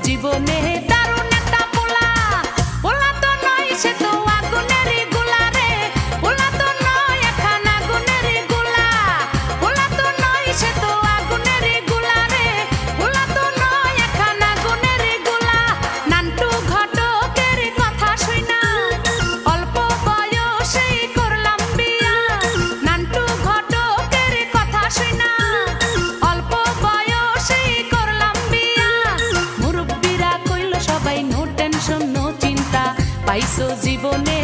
জীবনে দারুণ একটা পোলা, পোলা তো নয় সে তো আগুনেরই গোলা রে, পোলা তো নয় এখন আগুনেরই গোলা, পোলা তো নয় সে তো আগুনেরই গোলা রে, পোলা তো নয় এখন আগুনেরই গোলা। নান্টু ঘটকের কথা শুইনা অল্প বয়সেই করলাম বিয়া, নান্টু ঘটকের কথা শুইনা অল্প বয়সেই করলাম বিয়া। মুরব্বিরা কইল সবাই নো টেনশন নো চিন্তা, পাইছো জীবনে